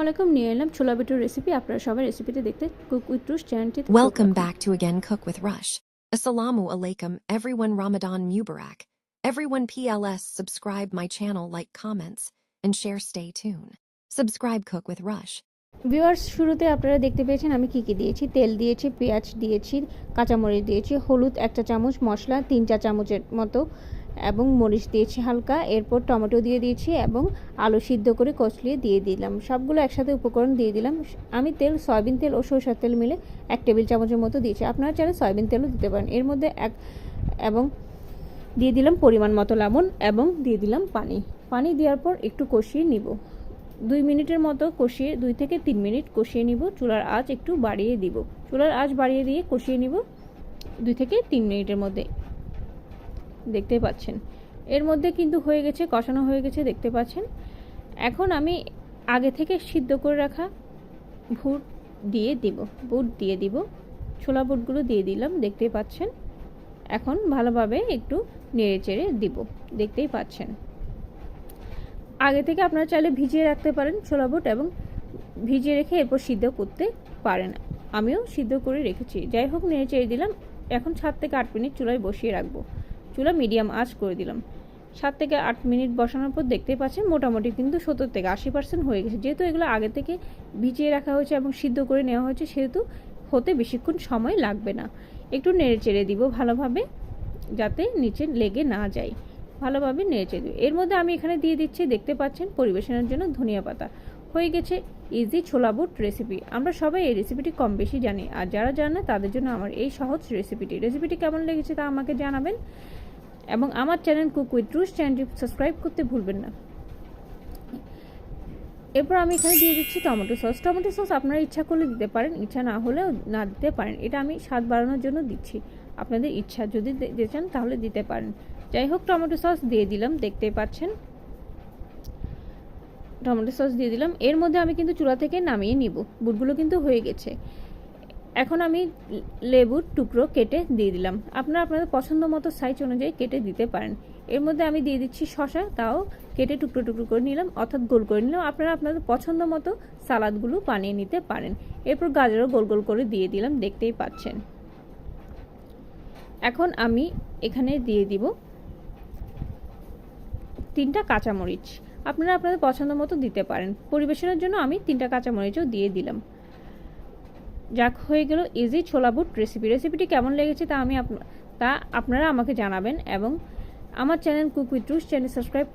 আলাইকুম, নিয়ে এলাম ছোলা বুটের রেসিপি। আপনারা সবাই রেসিপিটা দেখতে কুক উইথ রুশ চ্যানেলটিতে Welcome back to Again Cook with Rush. Assalamu alaikum everyone, Ramadan Mubarak. Everyone PLS subscribe my channel, like, comments and share. Stay tuned. Subscribe Cook with Rush. Viewers, শুরুতে আপনারা দেখতে পেয়েছেন আমি কি কি দিয়েছি। তেল দিয়েছি, পেঁয়াজ দিয়েছি, কাঁচামরিচ দিয়েছি, হলুদ 1 চা চামচ, মশলা 3 চা চামচের মতো এবং মরিচ দিয়েছি হালকা। এরপর টমেটো দিয়ে দিয়েছি এবং আলু সিদ্ধ করে কচলিয়ে দিয়ে দিলাম। সবগুলো একসাথে উপকরণ দিয়ে দিলাম। আমি তেল সয়াবিন তেল ও সরষের তেল মিলে 1 টেবিল চামচের মতো দিয়েছি। আপনারা চাইলে সয়াবিন তেলও দিতে পারেন। এর মধ্যে এবং দিয়ে দিলাম পরিমাণ মতো লবণ এবং দিয়ে দিলাম পানি দেওয়ার পর একটু কষিয়ে নিব। 2 মিনিটের মতো কষিয়ে 2 থেকে 3 মিনিট কষিয়ে নিব। চুলার আঁচ একটু বাড়িয়ে দিব। চুলার আঁচ বাড়িয়ে দিয়ে কষিয়ে নিব 2 থেকে 3 মিনিটের মধ্যে। দেখতে পাচ্ছেন এর মধ্যে কিন্তু হয়ে গেছে, কষানো হয়ে গেছে, দেখতে পাচ্ছেন। এখন আমি আগে থেকে সিদ্ধ করে রাখা বুট দিয়ে দিব। ছোলা বুটগুলো দিয়ে দিলাম, দেখতেই পাচ্ছেন। এখন ভালোভাবে একটু নেড়ে চেড়ে দিব, দেখতেই পাচ্ছেন। আগে থেকে আপনারা চাইলে ভিজিয়ে রাখতে পারেন ছোলা বুট, এবং ভিজিয়ে রেখে এরপর সিদ্ধ করতে পারেন। আমিও সিদ্ধ করে রেখেছি। যাই হোক, নেড়ে চেড়ে দিলাম। এখন 7 থেকে 8 মিনিট চুলায় বসিয়ে রাখবো। চুলা মিডিয়াম আঁচ করে দিলাম। 7 থেকে 8 মিনিট বসানোর পর দেখতেই পাচ্ছেন মোটামুটি কিন্তু 70 থেকে 80% হয়ে গেছে। যেহেতু এগুলো আগে থেকে ভিজিয়ে রাখা হয়েছে এবং সিদ্ধ করে নেওয়া হয়েছে, সেহেতু হতে বেশিক্ষণ সময় লাগবে না। একটু নেড়ে চেড়ে দিব ভালোভাবে, যাতে নিচে লেগে না যায়। ভালোভাবে নেড়ে দিব। এর মধ্যে আমি এখানে দিয়ে দিচ্ছি, দেখতে পাচ্ছেন, পরিবেশনের জন্য ধনিয়া পাতা। হয়ে গেছে ইজি ছোলা বুট রেসিপি। আমরা সবাই এই রেসিপিটি কম বেশি জানি, আর যারা জানে না তাদের জন্য আমার এই সহজ রেসিপিটি কেমন লেগেছে তা আমাকে জানাবেন, এবং আমার চ্যানেল কুক উইথ রুশ চ্যানেলটি সাবস্ক্রাইব করতে ভুলবেন না। এরপর আমি এখানে দিয়ে দিচ্ছি টমেটো সস। আপনারা ইচ্ছা করলে দিতে পারেন, ইচ্ছা না হলেও না দিতে পারেন। এটা আমি স্বাদ বাড়ানোর জন্য দিচ্ছি। আপনাদের ইচ্ছা, যদি দিতে চান তাহলে দিতে পারেন। যাই হোক, টমেটো সস দিয়ে দিলাম, দেখতেই পাচ্ছেন। টমেটো সস দিয়ে দিলাম। এর মধ্যে আমি কিন্তু চুলা থেকে নামিয়ে নিব। বুটগুলো কিন্তু হয়ে গেছে। এখন আমি লেবুর টুকরো কেটে দিয়ে দিলাম। আপনারা আপনাদের পছন্দ মতো সাইজ অনুযায়ী কেটে দিতে পারেন। এর মধ্যে আমি দিয়ে দিচ্ছি শসা, তাও কেটে টুকরো টুকরো করে নিলাম, অর্থাৎ গোল করে নিলাম। আপনারা আপনাদের পছন্দ মতো সালাদগুলো বানিয়ে নিতে পারেন। এরপর গাজরও গোল গোল করে দিয়ে দিলাম, দেখতেই পাচ্ছেন। এখন আমি এখানে দিয়ে দিব 3টা কাঁচামরিচ। আপনারা আপনাদের পছন্দ মতো দিতে পারেন। পরিবেশনের জন্য আমি 3টা কাঁচামরিচও দিয়ে দিলাম। যাক, হয়ে গেল ইজি ছোলা বুট রেসিপিটি কেমন লেগেছে তা আপনারা আমাকে জানাবেন, এবং আমার চ্যানেল কুক উইথ রুশ চ্যানেল সাবস্ক্রাইব